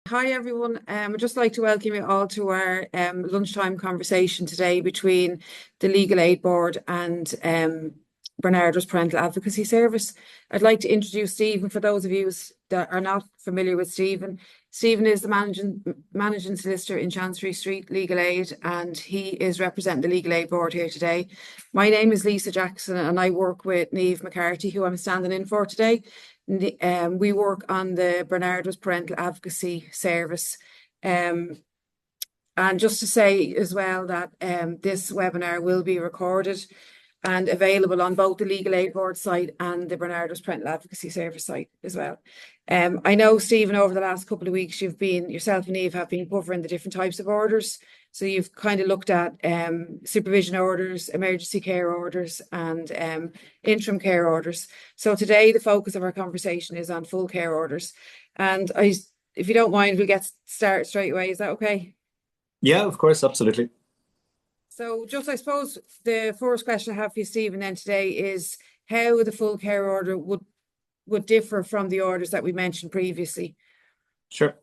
Hi everyone. I'd just like to welcome you all to our lunchtime conversation today between the Legal Aid Board and Bernardo's Parental Advocacy Service. I'd like to introduce Stephen for those of you that are not familiar with Stephen. Stephen is the managing solicitor in Chancery Street Legal Aid, and he is representing the Legal Aid Board here today. My name is Lisa Jackson, and I work with Niamh McCarthy, who I'm standing in for today. We work on the Bernardo's Parental Advocacy Service. And just to say as well that this webinar will be recorded and available on both the Legal Aid Board site and the Bernardo's Parental Advocacy Service site as well. I know, Stephen, over the last couple of weeks, yourself and Niamh have been covering the different types of orders. So you've kind of looked at supervision orders, emergency care orders, and interim care orders. So today the focus of our conversation is on full care orders. And if you don't mind, we'll get started straight away. Is that okay? Yeah, of course, absolutely. So just, I suppose, the first question I have for you, Stephen, then today is how the full care order would differ from the orders that we mentioned previously. Sure.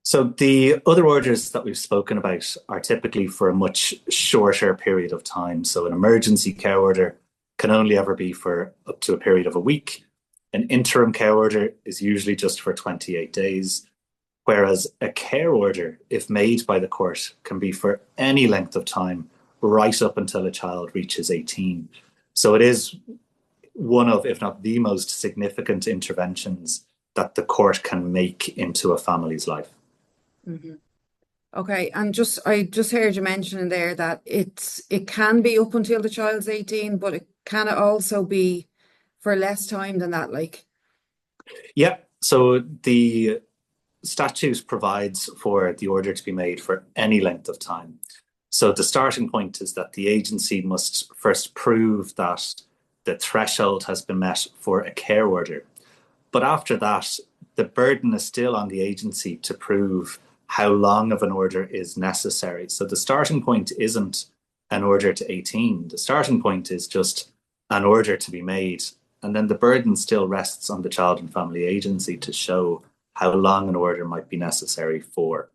So the other orders that we've spoken about are typically for a much shorter period of time. So an emergency care order can only ever be for up to a period of a week. An interim care order is usually just for 28 days, whereas a care order, if made by the court, can be for any length of time, right up until a child reaches 18. So it is one of, if not the most significant interventions that the court can make into a family's life. Mm-hmm. Okay, and I just heard you mentioning there that it can be up until the child's 18, but it can also be for less time than that, like. Yeah, so the statute provides for the order to be made for any length of time. So the starting point is that the agency must first prove that the threshold has been met for a care order. But after that, the burden is still on the agency to prove how long of an order is necessary. So the starting point isn't an order to 18. The starting point is just an order to be made. And then the burden still rests on the Child and Family Agency to show how long an order might be necessary for.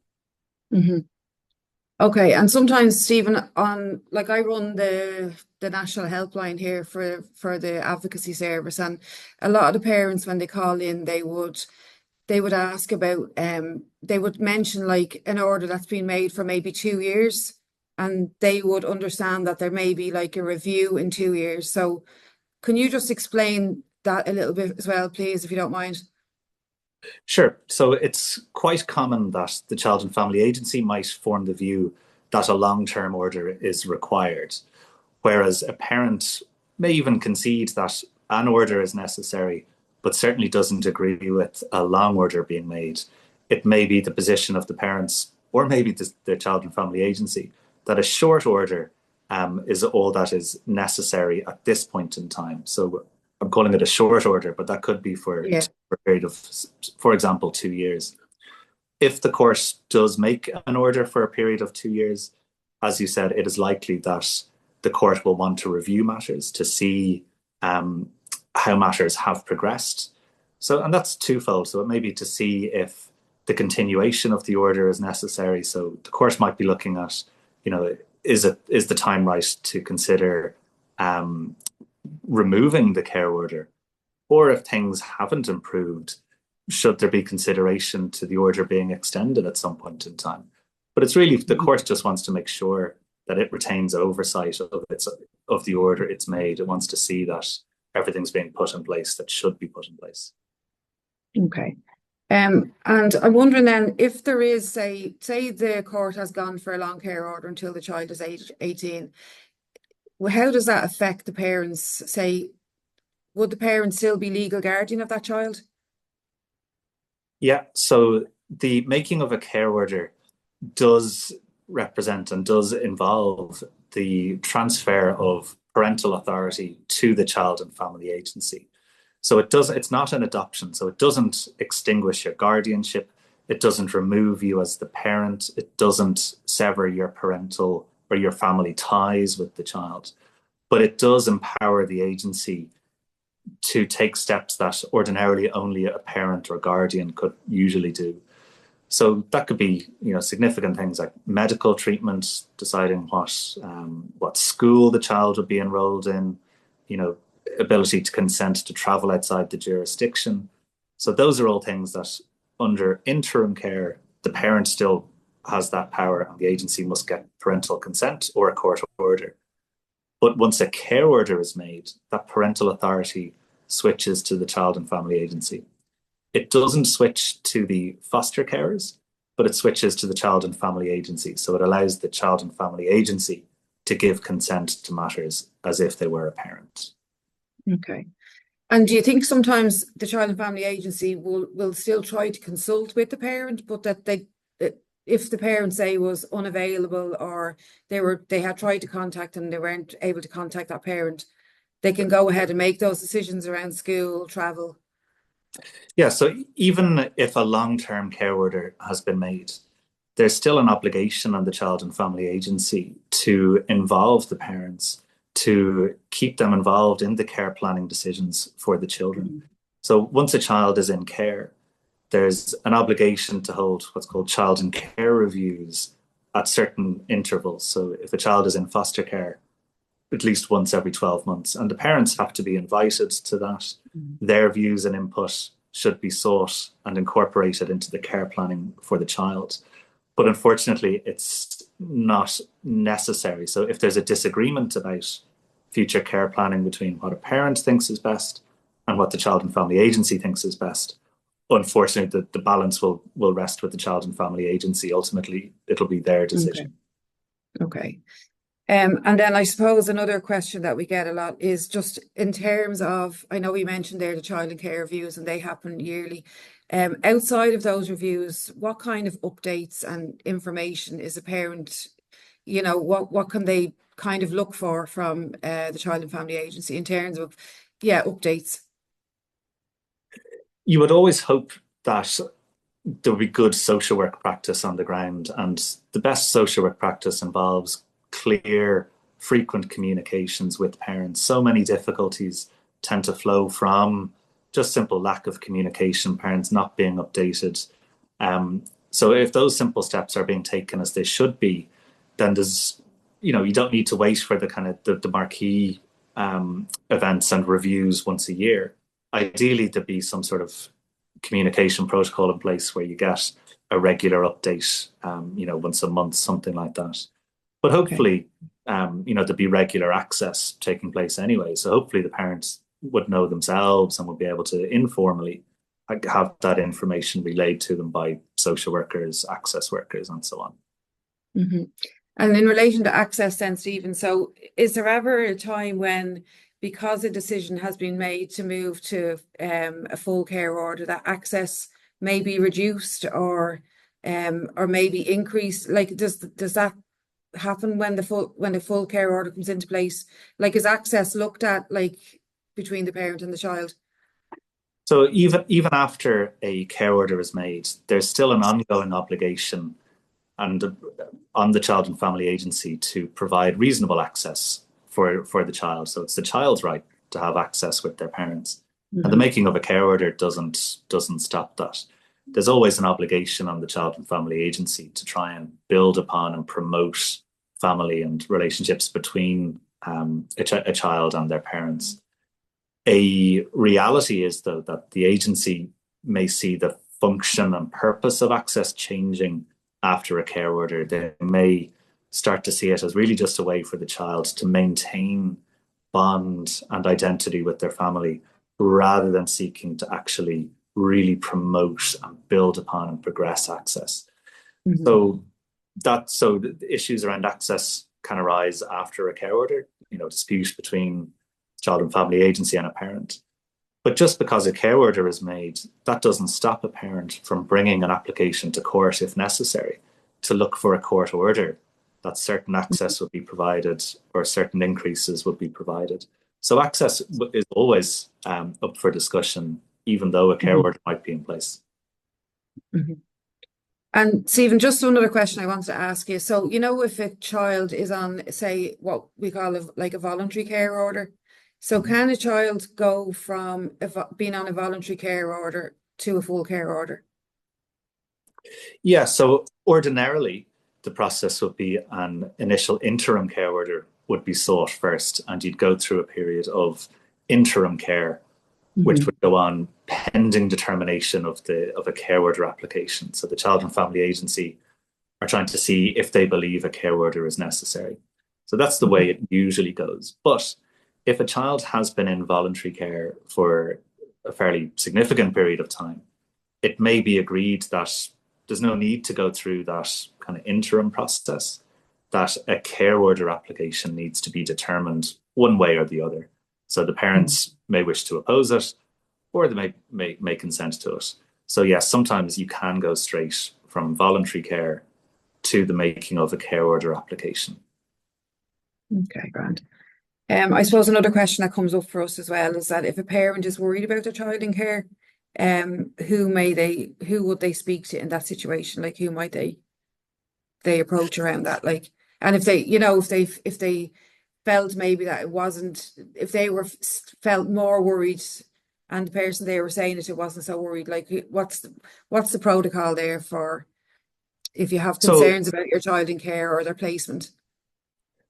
Mm-hmm. Okay, and sometimes, Stephen, I run the national helpline here for the advocacy service, and a lot of the parents, when they call in, they would ask about they would mention like an order that's been made for maybe 2 years, and they would understand that there may be like a review in 2 years. So can you just explain that a little bit as well, please, if you don't mind? Sure. So it's quite common that the Child and Family Agency might form the view that a long-term order is required, whereas a parent may even concede that an order is necessary, but certainly doesn't agree with a long order being made. It may be the position of the parents, or maybe the Child and Family Agency, that a short order is all that is necessary at this point in time. So I'm calling it a short order, but that could be for a period of, for example, 2 years. If the court does make an order for a period of 2 years, as you said, it is likely that the court will want to review matters to see how matters have progressed. So, and that's twofold. So it may be to see if the continuation of the order is necessary. So the court might be looking at, is the time right to consider removing the care order? Or if things haven't improved, should there be consideration to the order being extended at some point in time? But it's really, the court just wants to make sure that it retains oversight of the order it's made. It wants to see that everything's being put in place that should be put in place. Okay. And I'm wondering then, if there is, say the court has gone for a long care order until the child is 18, how does that affect the parents? Say, would the parents still be legal guardian of that child? Yeah, so the making of a care order does represent and does involve the transfer of parental authority to the Child and Family Agency. So it's not an adoption, so it doesn't extinguish your guardianship, it doesn't remove you as the parent, it doesn't sever your parental or your family ties with the child, but it does empower the agency to take steps that ordinarily only a parent or guardian could usually do. So that could be, significant things like medical treatment, deciding what school the child would be enrolled in, you know, ability to consent to travel outside the jurisdiction. So those are all things that under interim care, the parent still has that power and the agency must get parental consent or a court order. But once a care order is made, that parental authority switches to the Child and Family Agency. It doesn't switch to the foster carers, but it switches to the Child and Family Agency. So it allows the Child and Family Agency to give consent to matters as if they were a parent. Okay. And do you think sometimes the Child and Family Agency will still try to consult with the parent, but that if the parent, say, was unavailable or they had tried to contact and they weren't able to contact that parent, they can go ahead and make those decisions around school, travel? Yeah, so even if a long-term care order has been made, there's still an obligation on the Child and Family Agency to involve the parents, to keep them involved in the care planning decisions for the children. So once a child is in care, there's an obligation to hold what's called child and care reviews at certain intervals. So if a child is in foster care, at least once every 12 months, and the parents have to be invited to that. Their views and input should be sought and incorporated into the care planning for the child. But unfortunately, it's not necessary. So if there's a disagreement about future care planning between what a parent thinks is best and what the Child and Family Agency thinks is best, unfortunately, the balance will rest with the Child and Family Agency. Ultimately, it'll be their decision. Okay. And then I suppose another question that we get a lot is just in terms of, I know we mentioned there the child and care reviews and they happen yearly. Outside of those reviews, what kind of updates and information is a parent, what can they kind of look for from the Child and Family Agency in terms of, updates? You would always hope that there would be good social work practice on the ground, and the best social work practice involves clear, frequent communications with parents. So many difficulties tend to flow from just simple lack of communication, parents not being updated. So if those simple steps are being taken as they should be, then there's, you don't need to wait for the kind of the marquee events and reviews once a year. Ideally, there'd be some sort of communication protocol in place where you get a regular update, once a month, something like that. But hopefully, there'd be regular access taking place anyway. So hopefully the parents would know themselves and would be able to informally have that information relayed to them by social workers, access workers, and so on. Mm-hmm. And in relation to access then, Stephen, so is there ever a time when, because a decision has been made to move to a full care order, that access may be reduced or maybe increased? Like, does that happen when the full care order comes into place? Like, is access looked at like between the parent and the child? So even after a care order is made, there's still an ongoing obligation and on the Child and Family Agency to provide reasonable access for the child. So it's the child's right to have access with their parents. And the making of a care order doesn't stop that. There's always an obligation on the Child and Family Agency to try and build upon and promote family and relationships between a child and their parents. A reality is, though, that the agency may see the function and purpose of access changing after a care order. They may start to see it as really just a way for the child to maintain bond and identity with their family rather than seeking to actually really promote and build upon and progress access. So the issues around access can arise after a care order, dispute between Child and Family Agency and a parent. But just because a care order is made, that doesn't stop a parent from bringing an application to court if necessary to look for a court order that certain access would be provided or certain increases would be provided. So access is always up for discussion, even though a care order might be in place. And Stephen, just another question I wanted to ask you. So, if a child is on, say, what we call like a voluntary care order, so can a child go from being on a voluntary care order to a full care order? Yeah, so ordinarily the process would be an initial interim care order would be sought first, and you'd go through a period of interim care, which Hmm. would go on pending determination of a care order application. So the Child and Family Agency are trying to see if they believe a care order is necessary. So that's the way it usually goes. But if a child has been in voluntary care for a fairly significant period of time, it may be agreed that there's no need to go through that kind of interim process, that a care order application needs to be determined one way or the other. So the parents may wish to oppose it, or they may consent to it. So yes, sometimes you can go straight from voluntary care to the making of a care order application. Okay, grand. I suppose another question that comes up for us as well is that if a parent is worried about their child in care, who would they speak to in that situation? Like, who might they approach around that? Like, and if they, if they felt maybe that it wasn't, if they were felt more worried, and the person they were saying it wasn't so worried, like, what's the protocol there for if you have So, concerns about your child in care or their placement?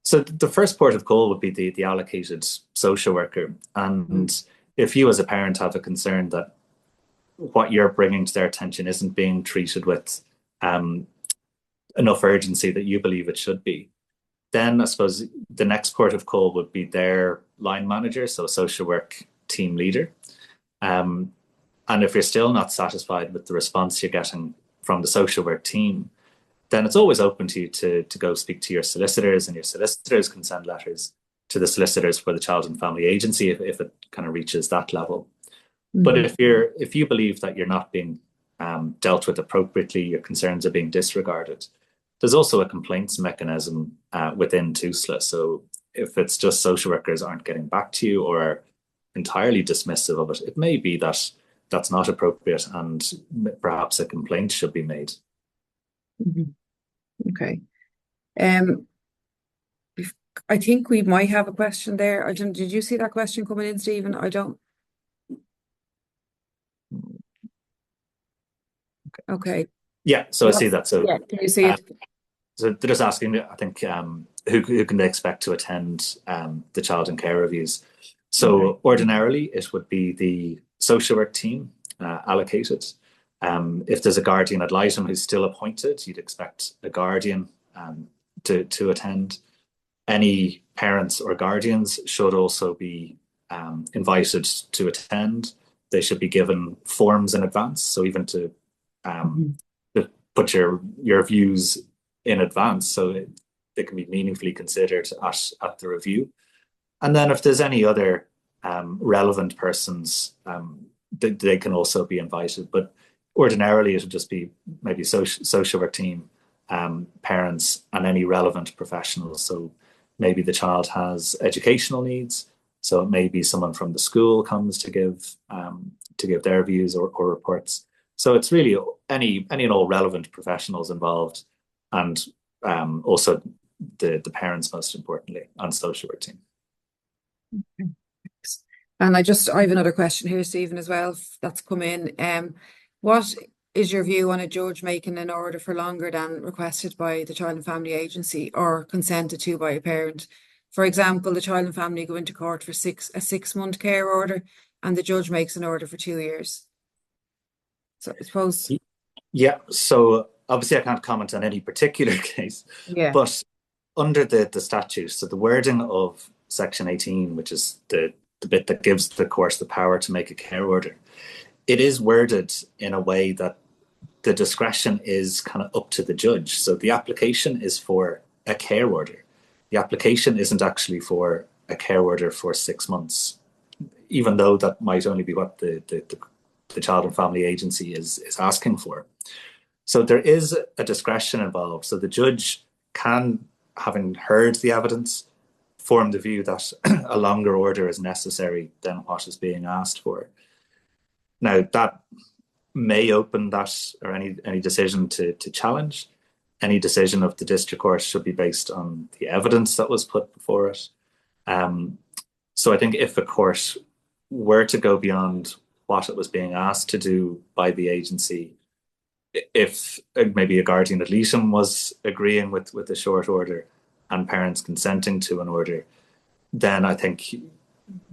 so the first port of call would be the allocated social worker. Mm. And if you as a parent have a concern that what you're bringing to their attention isn't being treated with um, enough urgency that you believe it should be, then I suppose the next port of call would be their line manager, so social work team leader. Um, and if you're still not satisfied with the response you're getting from the social work team, then it's always open to you to go speak to your solicitors, and your solicitors can send letters to the solicitors for the Child and Family Agency if it kind of reaches that level. But Mhm. if you believe that you're not being dealt with appropriately, your concerns are being disregarded, there's also a complaints mechanism within TUSLA. So if it's just social workers aren't getting back to you or are entirely dismissive of it, it may be that that's not appropriate and perhaps a complaint should be made. Mhm. Okay. Um, I think we might have a question there. I don't, did you see that question coming in, Stephen? I don't. Okay. Yeah, so I see What's, that. So yeah, can you see uh, it? so they're just asking, I think, who can they expect to attend the child and care reviews? Okay. So ordinarily, it would be the social work team allocated. If there's a guardian ad litem who's still appointed, you'd expect a guardian to attend. Any parents or guardians should also be invited to attend. They should be given forms in advance, so even um, Mhm. to put your views in advance, so they can be meaningfully considered at the review. And then if there's any other relevant persons, they can also be invited. But ordinarily, it would just be maybe social work team, parents, and any relevant professionals. So maybe the child has educational needs, so it may be someone from the school comes to give their views or reports. So it's really any and all relevant professionals involved, and also the parents most importantly, and social work team. And I have another question here, Stephen, as well, that's come in. What is your view on a judge making an order for longer than requested by the Child and Family Agency or consented to by a parent? For example, the Child and Family go into court for a 6 month care order, and the judge makes an order for 2 years. So I suppose, Yeah, so obviously I can't comment on any particular case, yeah. but under the statute, so the wording of Section 18, which is the bit that gives the court the power to make a care order, it is worded in a way that the discretion is kind of up to the judge. So the application is for a care order. The application isn't actually for a care order for 6 months, even though that might only be what the Child and Family Agency is asking for. So there is a discretion involved. So the judge can, having heard the evidence, form the view that a longer order is necessary than what is being asked for. Now, that may open that or any decision to challenge. Any decision of the district court should be based on the evidence that was put before it. Um, so I think if a court were to go beyond what it was being asked to do by the agency, if maybe a guardian ad litem was agreeing with a short order and parents consenting to an order, then I think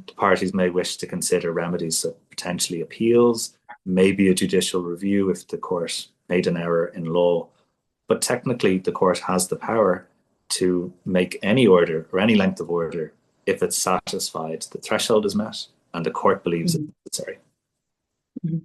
the parties may wish to consider remedies, so potentially appeals, maybe a judicial review if the court made an error in law. But technically, the court has the power to make any order or any length of order if it's satisfied the threshold is met and the court believes it's necessary. Mhm.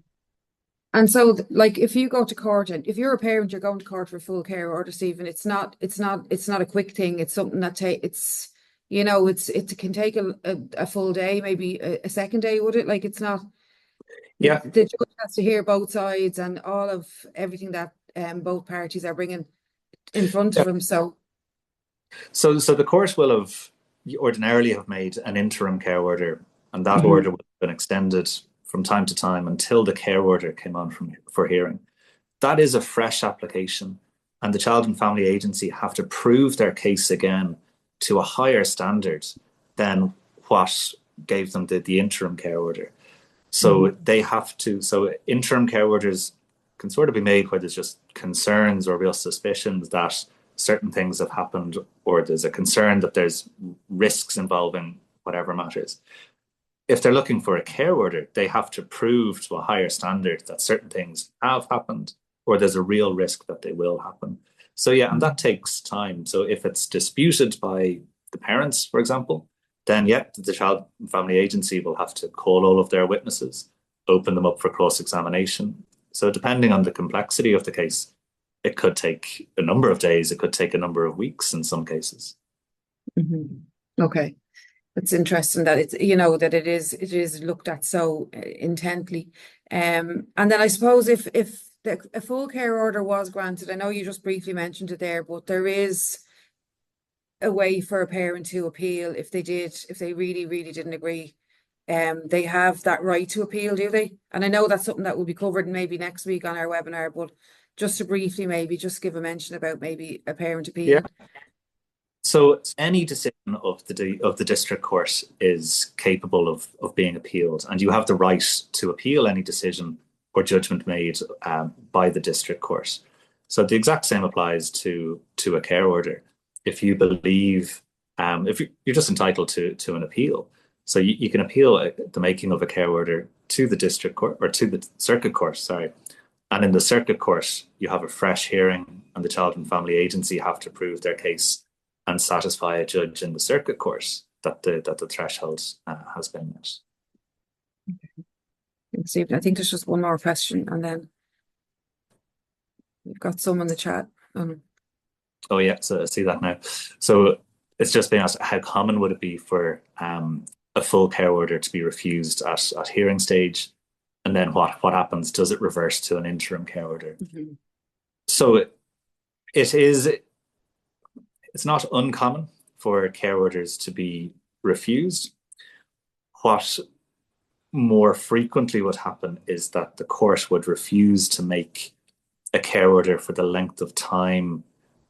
And so, like, if you go to court and if you're a parent, you're going to court for full care order, Stephen. It's not a quick thing. It's something that it can take a full day, maybe a second day, would it? Like, it's not. Yeah. The judge has to hear both sides and all of everything that both parties are bringing in front of him. So the court will have ordinarily have made an interim care order, and that order would have been extended from time to time until the care order came on for hearing. That is a fresh application, and the Child and Family Agency have to prove their case again to a higher standard than what gave them the interim care order. So they have to, so interim care orders can sort of be made where there's just concerns or real suspicions that certain things have happened, or there's a concern that there's risks involving whatever matters. If they're looking for a care order, they have to prove to a higher standard that certain things have happened or there's a real risk that they will happen. So yeah, and that takes time. So if it's disputed by the parents, for example, then yeah, the Child and Family Agency will have to call all of their witnesses, open them up for cross-examination. So depending on the complexity of the case, it could take a number of days, it could take a number of weeks in some cases. Okay. It's interesting that that it is looked at so intently. And then I suppose if a full care order was granted, I know you just briefly mentioned it there, but there is a way for a parent to appeal if they really, really didn't agree. They have that right to appeal, do they? And I know that's something that will be covered maybe next week on our webinar, but just to briefly maybe just give a mention about maybe a parent appeal. Yeah. So any decision of the district court is capable of being appealed, and you have the right to appeal any decision or judgment made by the district court. So the exact same applies to a care order. If you believe, if you're just entitled to an appeal, so you can appeal the making of a care order to the district court or to the circuit court, sorry. And in the circuit court, you have a fresh hearing, and the Child and Family Agency have to prove their case and satisfy a judge in the circuit court that the threshold has been met. Thanks, Stephen. I think there's just one more question, and then we've got some in the chat. Oh yeah, so I see that now. So it's just being asked, how common would it be for a full care order to be refused at hearing stage? And then what happens? Does it reverse to an interim care order? So it's not uncommon for care orders to be refused. What more frequently would happen is that the court would refuse to make a care order for the length of time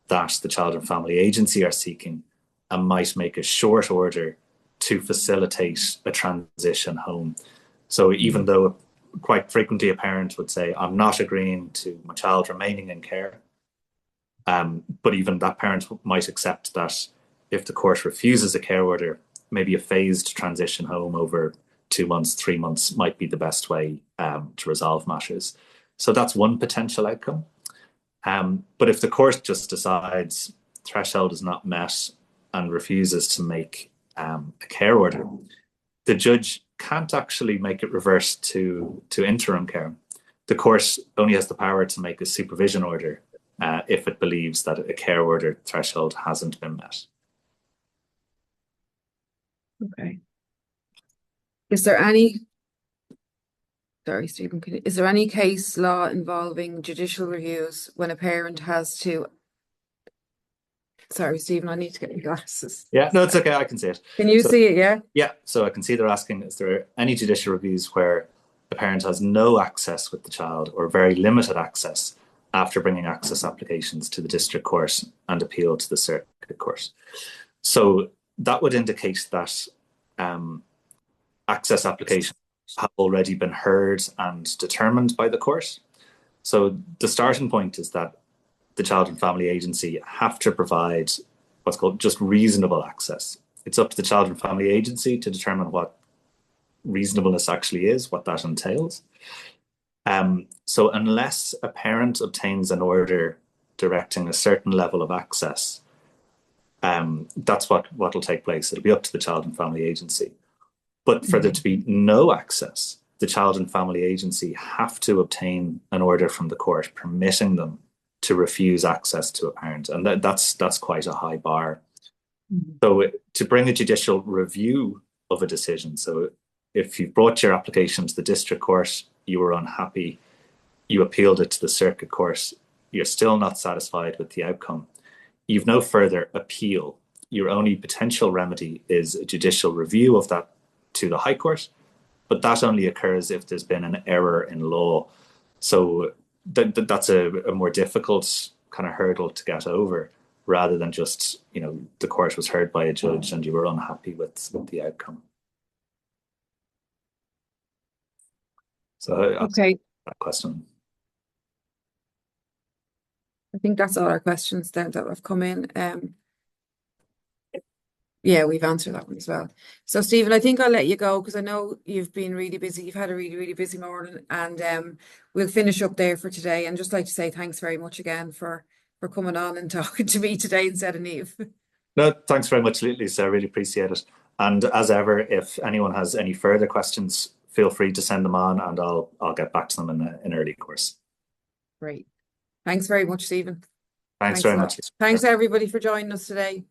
that the Child and Family Agency are seeking, and might make a short order to facilitate a transition home. So even though quite frequently a parent would say, I'm not agreeing to my child remaining in care, but even that parent might accept that if the court refuses a care order, maybe a phased transition home over 2 months, 3 months might be the best way to resolve matters. So that's one potential outcome. But if the court just decides threshold is not met and refuses to make a care order, the judge can't actually make it reverse to interim care. The court only has the power to make a supervision order if it believes that a care order threshold hasn't been met. Okay. Is there any, sorry, Stephen, is there any case law involving judicial reviews when a parent has to, sorry, Stephen, I need to get your glasses. Yeah, no, it's okay. I can see it. Can you see it? Yeah. Yeah. So I can see they're asking, is there any judicial reviews where the parent has no access with the child or very limited access after bringing access applications to the district court and appeal to the circuit court? So that would indicate that access applications have already been heard and determined by the court. So the starting point is that the Child and Family Agency have to provide what's called just reasonable access. It's up to the Child and Family Agency to determine what reasonableness actually is, what that entails. So unless a parent obtains an order directing a certain level of access, that's what will take place. It'll be up to the Child and Family Agency. But for there to be no access, the Child and Family Agency have to obtain an order from the court permitting them to refuse access to a parent, and that's quite a high bar. So to bring a judicial review of a decision, so if you brought your application to the district court, you were unhappy, you appealed it to the circuit court, you're still not satisfied with the outcome, you've no further appeal. Your only potential remedy is a judicial review of that to the High Court, but that only occurs if there's been an error in law. So that's a more difficult kind of hurdle to get over, rather than just, the court was heard by a judge and you were unhappy with the outcome. So Okay. that question. I think that's all our questions then that have come in. Yeah, we've answered that one as well. So Stephen, I think I'll let you go because I know you've been really busy. You've had a really, really busy morning, and we'll finish up there for today. And just like to say thanks very much again for coming on and talking to me today instead of Neve. No, thanks very much, Lisa. I really appreciate it. And as ever, if anyone has any further questions, feel free to send them on, and I'll get back to them in early course. Great. Thanks very much, Stephen. Thanks very much. Thanks everybody for joining us today.